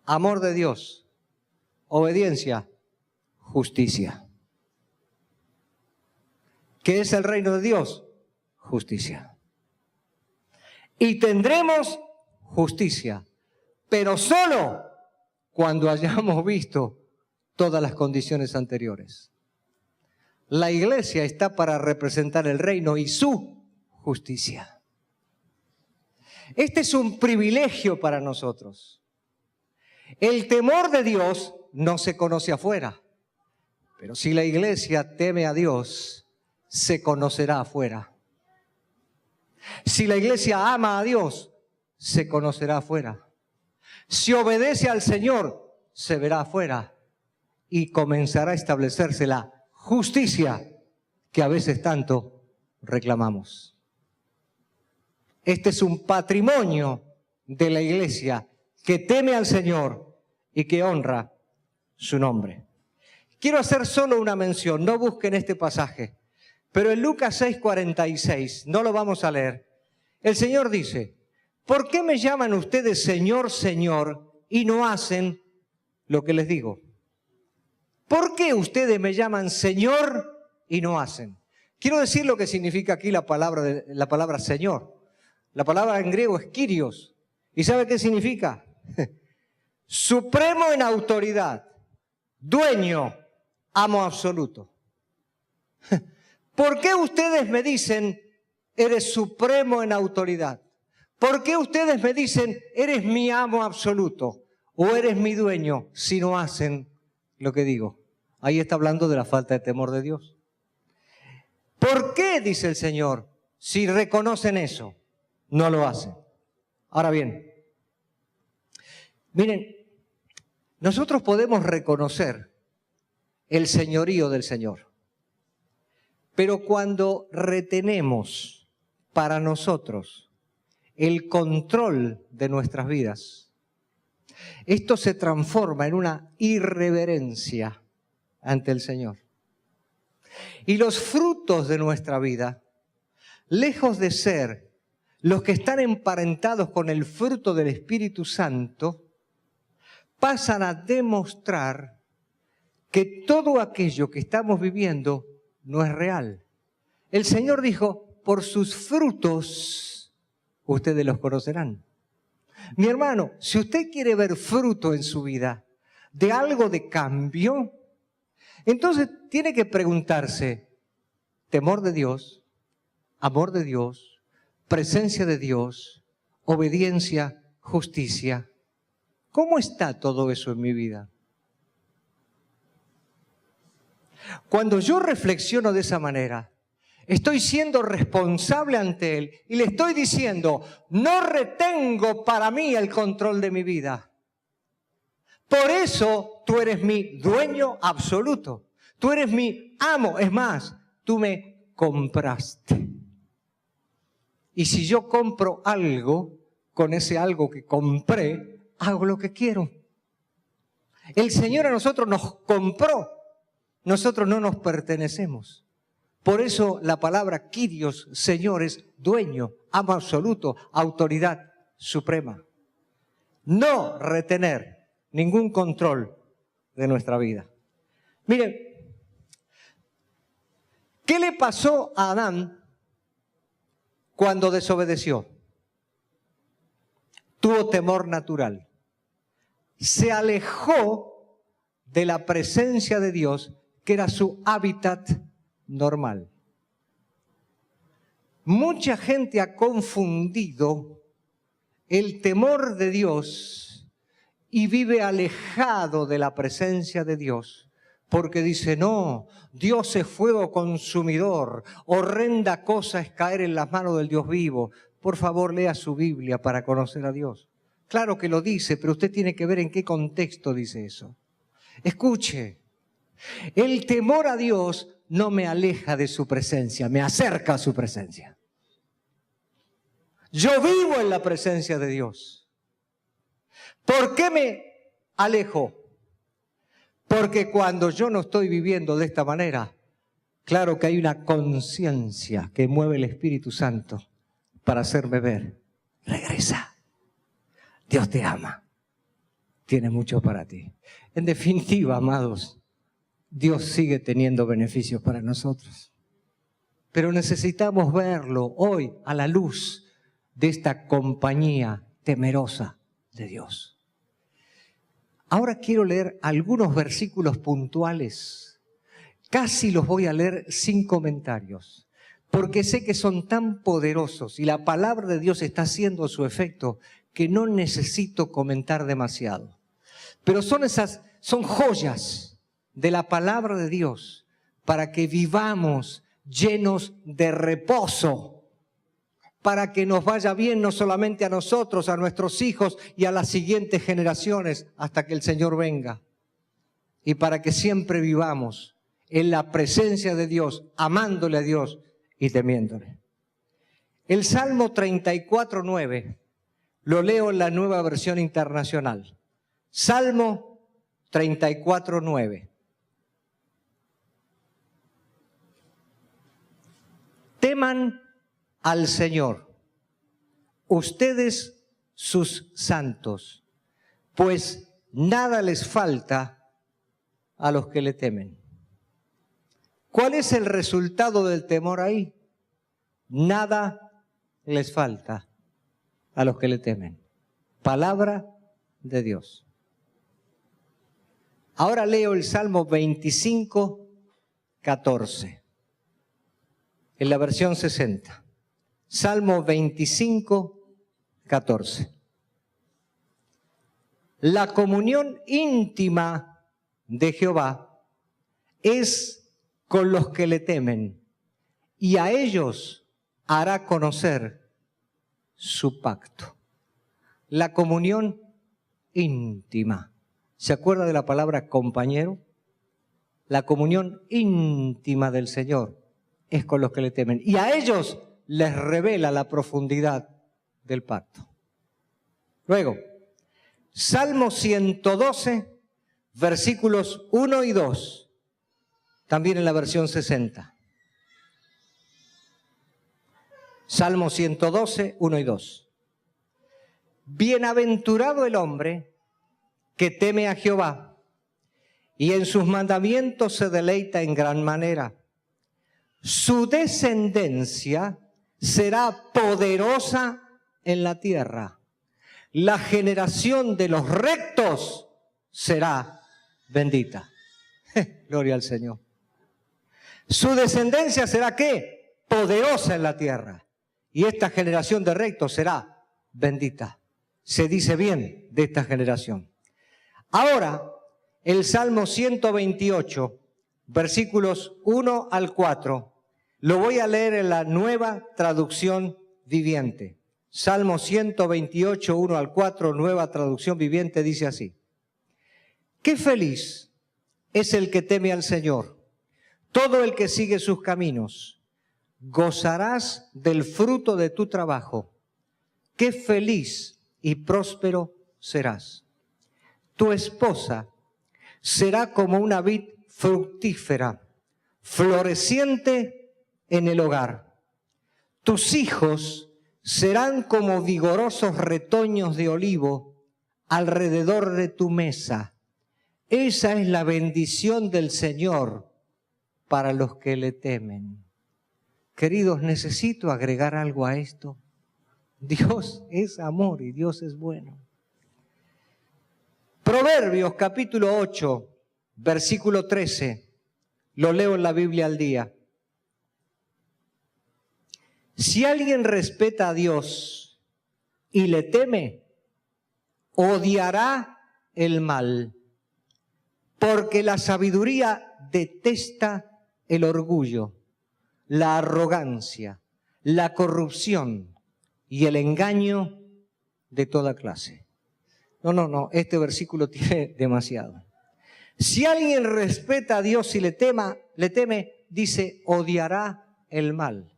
amor de Dios, obediencia, justicia. ¿Qué es el reino de Dios? Justicia. Y tendremos justicia, pero solo cuando hayamos visto todas las condiciones anteriores. La iglesia está para representar el reino y su justicia. Este es un privilegio para nosotros. El temor de Dios no se conoce afuera, pero si la iglesia teme a Dios, se conocerá afuera. Si la iglesia ama a Dios, se conocerá afuera. Si obedece al Señor, se verá afuera y comenzará a establecerse la justicia que a veces tanto reclamamos. Este es un patrimonio de la iglesia que teme al Señor y que honra su nombre. Quiero hacer solo una mención, no busquen este pasaje, pero en Lucas 6:46, no lo vamos a leer, el Señor dice, ¿por qué me llaman ustedes Señor, Señor y no hacen lo que les digo? ¿Por qué ustedes me llaman Señor y no hacen? Quiero decir lo que significa aquí la palabra Señor. La palabra en griego es Kyrios. ¿Y sabe qué significa? Supremo en autoridad, dueño, amo absoluto. ¿Por qué ustedes me dicen, eres supremo en autoridad? ¿Por qué ustedes me dicen, eres mi amo absoluto o eres mi dueño si no hacen lo que digo? Ahí está hablando de la falta de temor de Dios. ¿Por qué, dice el Señor, si reconocen eso, no lo hacen? Ahora bien, miren, nosotros podemos reconocer el señorío del Señor, pero cuando retenemos para nosotros el control de nuestras vidas, esto se transforma en una irreverencia ante el Señor. Y los frutos de nuestra vida, lejos de ser los que están emparentados con el fruto del Espíritu Santo, pasan a demostrar que todo aquello que estamos viviendo no es real. El Señor dijo, por sus frutos ustedes los conocerán. Mi hermano, si usted quiere ver fruto en su vida de algo de cambio, entonces tiene que preguntarse, temor de Dios, amor de Dios, presencia de Dios, obediencia, justicia. ¿Cómo está todo eso en mi vida? Cuando yo reflexiono de esa manera, estoy siendo responsable ante Él y le estoy diciendo, no retengo para mí el control de mi vida. Por eso tú eres mi dueño absoluto. Tú eres mi amo. Es más, tú me compraste. Y si yo compro algo, con ese algo que compré, hago lo que quiero. El Señor a nosotros nos compró. Nosotros no nos pertenecemos. Por eso la palabra Kyrios, Señor, es dueño, amo absoluto, autoridad suprema. No retener ningún control de nuestra vida. Miren, ¿qué le pasó a Adán cuando desobedeció? Tuvo temor natural. Se alejó de la presencia de Dios, que era su hábitat normal. Mucha gente ha confundido el temor de Dios y vive alejado de la presencia de Dios, porque dice, no, Dios es fuego consumidor, horrenda cosa es caer en las manos del Dios vivo. Por favor, lea su Biblia para conocer a Dios. Claro que lo dice, pero usted tiene que ver en qué contexto dice eso. Escuche, el temor a Dios no me aleja de su presencia, me acerca a su presencia. Yo vivo en la presencia de Dios. ¿Por qué me alejo? Porque cuando yo no estoy viviendo de esta manera, claro que hay una conciencia que mueve el Espíritu Santo para hacerme ver. Regresa. Dios te ama. Tiene mucho para ti. En definitiva, amados, Dios sigue teniendo beneficios para nosotros. Pero necesitamos verlo hoy a la luz de esta compañía temerosa de Dios. Ahora quiero leer algunos versículos puntuales. Casi los voy a leer sin comentarios, porque sé que son tan poderosos y la palabra de Dios está haciendo su efecto que no necesito comentar demasiado. Pero son joyas de la palabra de Dios para que vivamos llenos de reposo, para que nos vaya bien no solamente a nosotros, a nuestros hijos y a las siguientes generaciones hasta que el Señor venga. Y para que siempre vivamos en la presencia de Dios, amándole a Dios y temiéndole. El Salmo 34:9 lo leo en la Nueva Versión Internacional. Salmo 34:9. Teman al Señor, ustedes sus santos, pues nada les falta a los que le temen. ¿Cuál es el resultado del temor ahí? Nada les falta a los que le temen. Palabra de Dios. Ahora leo el Salmo 25:14. En la versión 60. Salmo 25:14. La comunión íntima de Jehová es con los que le temen, y a ellos hará conocer su pacto. La comunión íntima. ¿Se acuerda de la palabra compañero? La comunión íntima del Señor es con los que le temen. Y a ellos les revela la profundidad del pacto. Luego, Salmo 112, versículos 1 y 2, también en la versión 60. Salmo 112, 1 y 2. Bienaventurado el hombre que teme a Jehová y en sus mandamientos se deleita en gran manera. Su descendencia será poderosa en la tierra. La generación de los rectos será bendita. Gloria al Señor. Su descendencia será ¿qué? Poderosa en la tierra. Y esta generación de rectos será bendita. Se dice bien de esta generación. Ahora, el Salmo 128, versículos 1 al 4, lo voy a leer en la Nueva Traducción Viviente. Salmo 128, 1 al 4, Nueva Traducción Viviente, dice así. Qué feliz es el que teme al Señor, todo el que sigue sus caminos. Gozarás del fruto de tu trabajo. Qué feliz y próspero serás. Tu esposa será como una vid fructífera, floreciente en el hogar. Tus hijos serán como vigorosos retoños de olivo alrededor de tu mesa. Esa es la bendición del Señor para los que le temen. Queridos, necesito agregar algo a esto. Dios es amor y Dios es bueno. Proverbios capítulo 8, versículo 13. Lo leo en la Biblia al día. Si alguien respeta a Dios y le teme, odiará el mal, porque la sabiduría detesta el orgullo, la arrogancia, la corrupción y el engaño de toda clase. No, este versículo tiene demasiado. Si alguien respeta a Dios y le teme, dice, odiará el mal.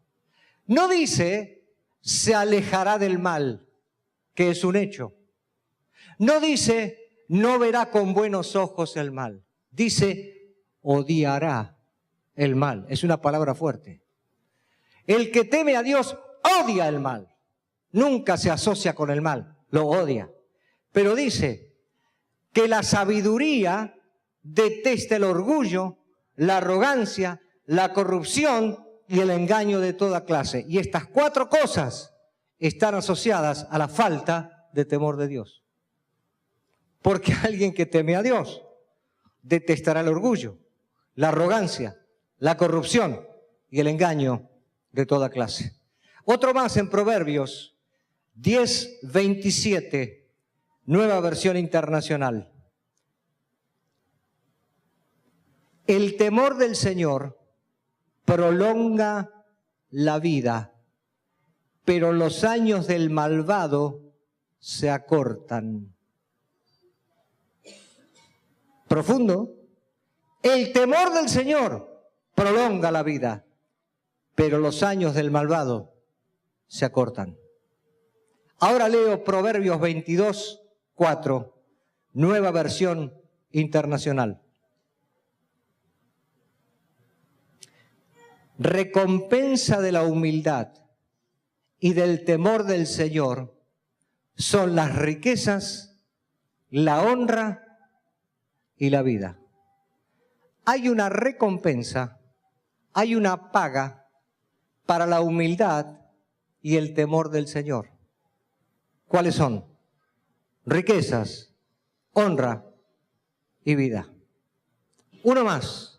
No dice, se alejará del mal, que es un hecho. No dice, no verá con buenos ojos el mal. Dice, odiará el mal. Es una palabra fuerte. El que teme a Dios odia el mal. Nunca se asocia con el mal, lo odia. Pero dice que la sabiduría detesta el orgullo, la arrogancia, la corrupción y el engaño de toda clase. Y estas 4 cosas están asociadas a la falta de temor de Dios. Porque alguien que teme a Dios detestará el orgullo, la arrogancia, la corrupción y el engaño de toda clase. Otro más en Proverbios 10:27, Nueva Versión Internacional. El temor del Señor prolonga la vida, pero los años del malvado se acortan. Profundo. El temor del Señor prolonga la vida, pero los años del malvado se acortan. Ahora leo Proverbios 22:4, Nueva Versión Internacional. Recompensa de la humildad y del temor del Señor son las riquezas, la honra y la vida. Hay una recompensa, hay una paga para la humildad y el temor del Señor. ¿Cuáles son? Riquezas, honra y vida. Uno más.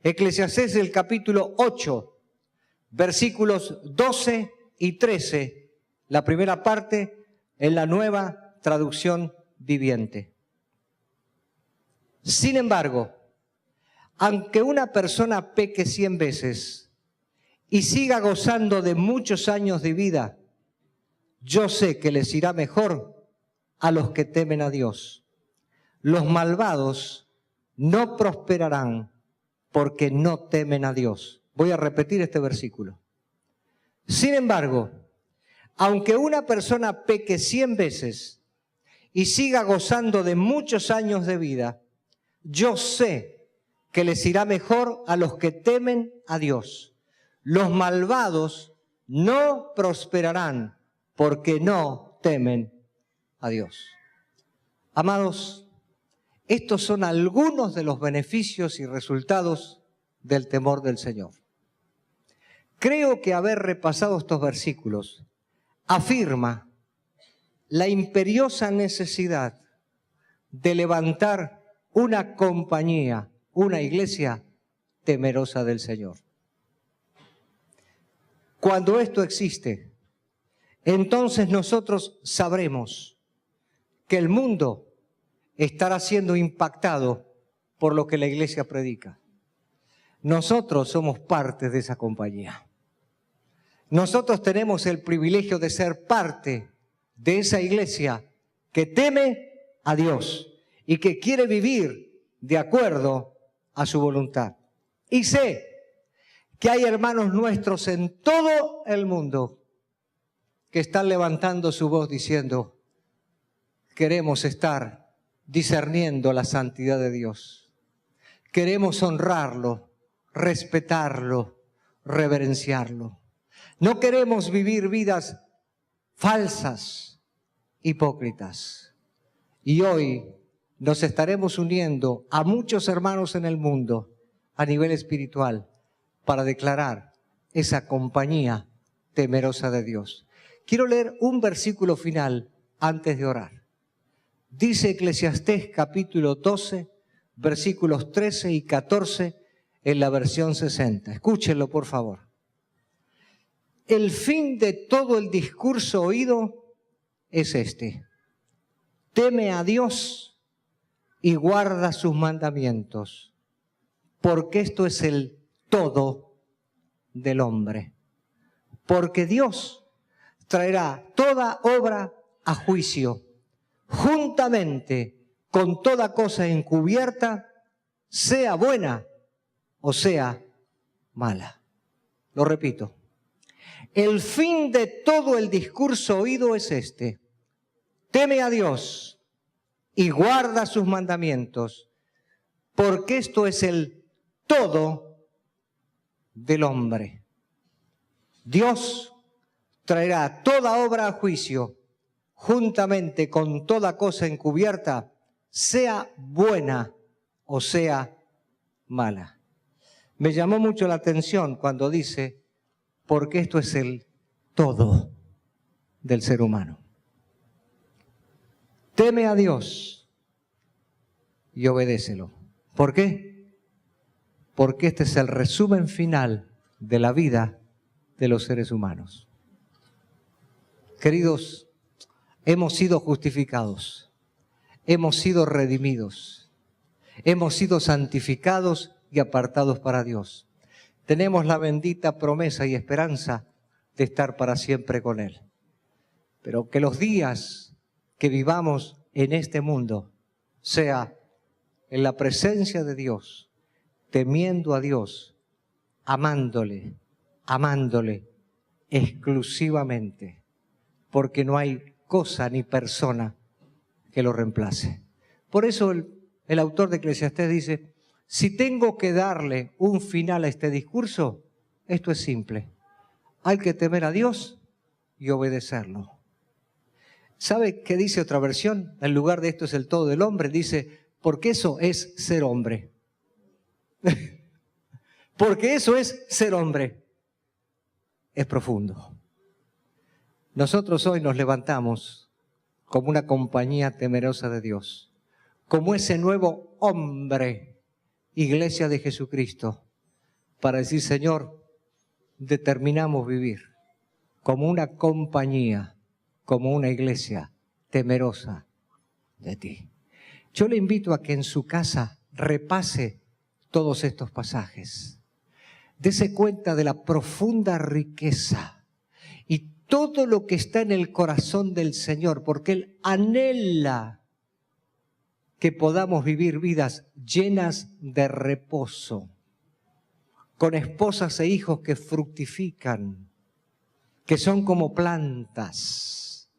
Eclesiastés, el capítulo 8, versículos 12 y 13, la primera parte en la Nueva Traducción Viviente. Sin embargo, aunque una persona peque 100 veces y siga gozando de muchos años de vida, yo sé que les irá mejor a los que temen a Dios. Los malvados no prosperarán porque no temen a Dios. Voy a repetir este versículo. Sin embargo, aunque una persona peque 100 veces y siga gozando de muchos años de vida, yo sé que les irá mejor a los que temen a Dios. Los malvados no prosperarán porque no temen a Dios. Amados, estos son algunos de los beneficios y resultados del temor del Señor. Creo que haber repasado estos versículos afirma la imperiosa necesidad de levantar una compañía, una iglesia temerosa del Señor. Cuando esto existe, entonces nosotros sabremos que el mundo estará siendo impactado por lo que la iglesia predica. Nosotros somos parte de esa compañía. Nosotros tenemos el privilegio de ser parte de esa iglesia que teme a Dios y que quiere vivir de acuerdo a su voluntad. Y sé que hay hermanos nuestros en todo el mundo que están levantando su voz diciendo, queremos estar discerniendo la santidad de Dios. Queremos honrarlo, respetarlo, reverenciarlo. No queremos vivir vidas falsas, hipócritas. Y hoy nos estaremos uniendo a muchos hermanos en el mundo a nivel espiritual para declarar esa compañía temerosa de Dios. Quiero leer un versículo final antes de orar. Dice Eclesiastés capítulo 12, versículos 13 y 14 en la versión 60. Escúchenlo, por favor. El fin de todo el discurso oído es este: teme a Dios y guarda sus mandamientos, porque esto es el todo del hombre. Porque Dios traerá toda obra a juicio, juntamente con toda cosa encubierta, sea buena o sea mala. Lo repito. El fin de todo el discurso oído es este: teme a Dios y guarda sus mandamientos, porque esto es el todo del hombre. Dios traerá toda obra a juicio, juntamente con toda cosa encubierta, sea buena o sea mala. Me llamó mucho la atención cuando dice, porque esto es el todo del ser humano. Teme a Dios y obedécelo. ¿Por qué? Porque este es el resumen final de la vida de los seres humanos. Queridos, hemos sido justificados, hemos sido redimidos, hemos sido santificados y apartados para Dios. Tenemos la bendita promesa y esperanza de estar para siempre con Él. Pero que los días que vivamos en este mundo sea en la presencia de Dios, temiendo a Dios, amándole exclusivamente, porque no hay cosa ni persona que lo reemplace. Por eso el autor de Eclesiastés dice, si tengo que darle un final a este discurso, esto es simple. Hay que temer a Dios y obedecerlo. ¿Sabe qué dice otra versión? En lugar de esto es el todo del hombre, dice, porque eso es ser hombre. Porque eso es ser hombre. Es profundo. Nosotros hoy nos levantamos como una compañía temerosa de Dios, como ese nuevo hombre, Iglesia de Jesucristo, para decir, Señor, determinamos vivir como una compañía, como una iglesia temerosa de ti. Yo le invito a que en su casa repase todos estos pasajes. Dese cuenta de la profunda riqueza y todo lo que está en el corazón del Señor, porque Él anhela que podamos vivir vidas llenas de reposo, con esposas e hijos que fructifican, que son como plantas.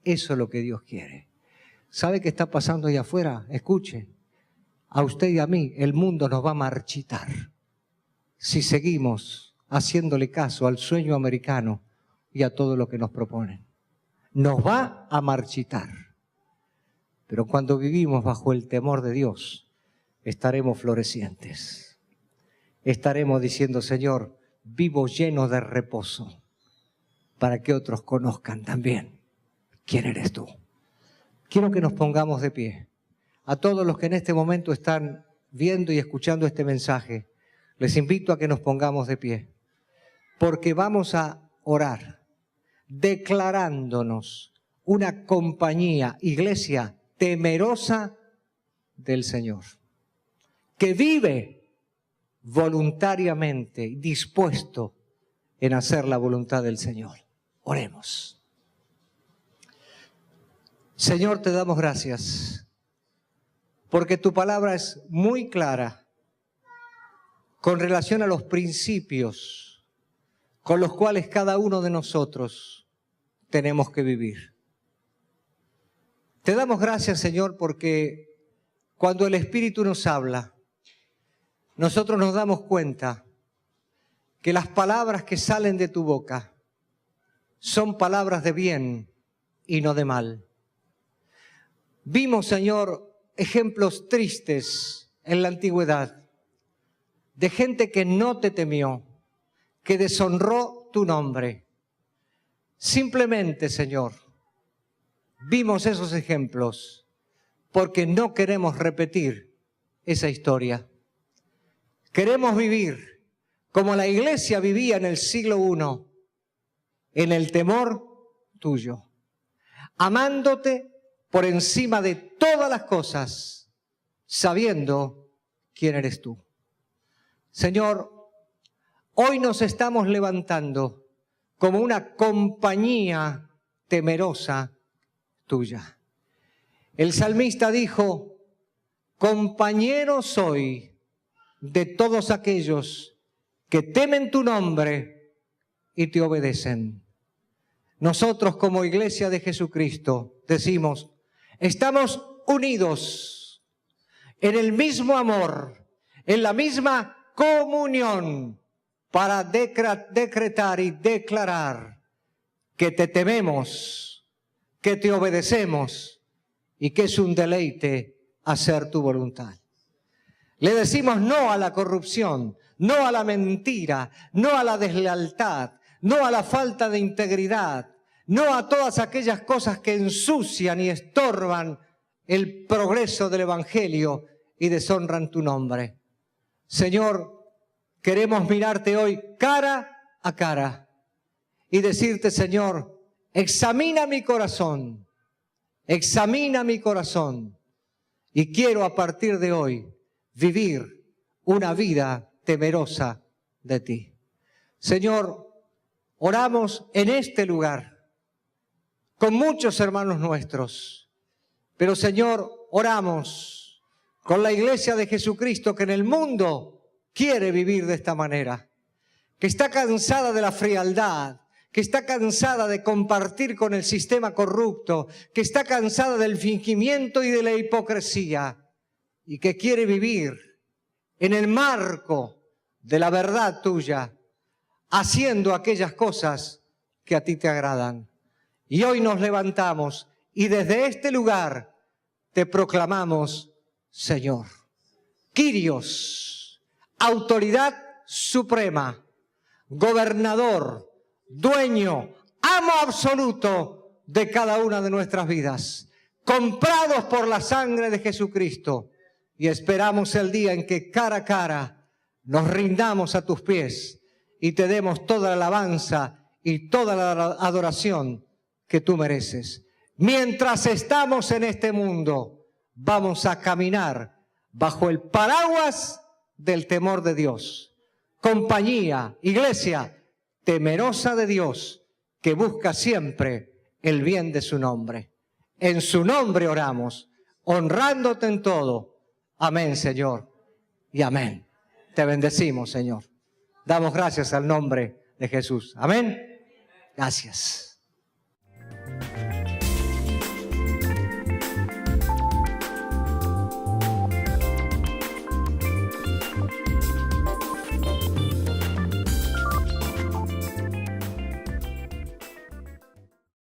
Eso es lo que Dios quiere. ¿Sabe qué está pasando allá afuera? Escuche, a usted y a mí el mundo nos va a marchitar si seguimos haciéndole caso al sueño americano y a todo lo que nos proponen. Nos va a marchitar. Pero cuando vivimos bajo el temor de Dios, estaremos florecientes. Estaremos diciendo, Señor, vivo lleno de reposo, para que otros conozcan también quién eres tú. Quiero que nos pongamos de pie. A todos los que en este momento están viendo y escuchando este mensaje, les invito a que nos pongamos de pie, porque vamos a orar, declarándonos una compañía, iglesia, temerosa del Señor, que vive voluntariamente, dispuesto en hacer la voluntad del Señor. Oremos. Señor, te damos gracias, porque tu palabra es muy clara con relación a los principios con los cuales cada uno de nosotros tenemos que vivir. Te damos gracias, Señor, porque cuando el Espíritu nos habla, nosotros nos damos cuenta que las palabras que salen de tu boca son palabras de bien y no de mal. Vimos, Señor, ejemplos tristes en la antigüedad de gente que no te temió, que deshonró tu nombre. Simplemente, Señor, vimos esos ejemplos porque no queremos repetir esa historia. Queremos vivir como la iglesia vivía en el siglo I, en el temor tuyo, amándote por encima de todas las cosas, sabiendo quién eres tú. Señor, hoy nos estamos levantando como una compañía temerosa tuya. El salmista dijo, compañero soy de todos aquellos que temen tu nombre y te obedecen. Nosotros como Iglesia de Jesucristo decimos, estamos unidos en el mismo amor, en la misma comunión para decretar y declarar que te tememos, que te obedecemos y que es un deleite hacer tu voluntad. Le decimos no a la corrupción, no a la mentira, no a la deslealtad, no a la falta de integridad, no a todas aquellas cosas que ensucian y estorban el progreso del Evangelio y deshonran tu nombre. Señor, queremos mirarte hoy cara a cara y decirte, Señor, examina mi corazón y quiero a partir de hoy vivir una vida temerosa de ti. Señor, oramos en este lugar con muchos hermanos nuestros, pero Señor, oramos con la Iglesia de Jesucristo que en el mundo quiere vivir de esta manera, que está cansada de la frialdad, que está cansada de compartir con el sistema corrupto, que está cansada del fingimiento y de la hipocresía y que quiere vivir en el marco de la verdad tuya, haciendo aquellas cosas que a ti te agradan. Y hoy nos levantamos y desde este lugar te proclamamos, Señor, Kyrios, autoridad suprema, gobernador, dueño, amo absoluto de cada una de nuestras vidas, comprados por la sangre de Jesucristo, y esperamos el día en que cara a cara nos rindamos a tus pies y te demos toda la alabanza y toda la adoración que tú mereces. Mientras estamos en este mundo, vamos a caminar bajo el paraguas del temor de Dios. Compañía, iglesia temerosa de Dios, que busca siempre el bien de su nombre. En su nombre oramos, honrándote en todo. Amén, Señor, y amén. Te bendecimos, Señor. Damos gracias al nombre de Jesús. Amén. Gracias.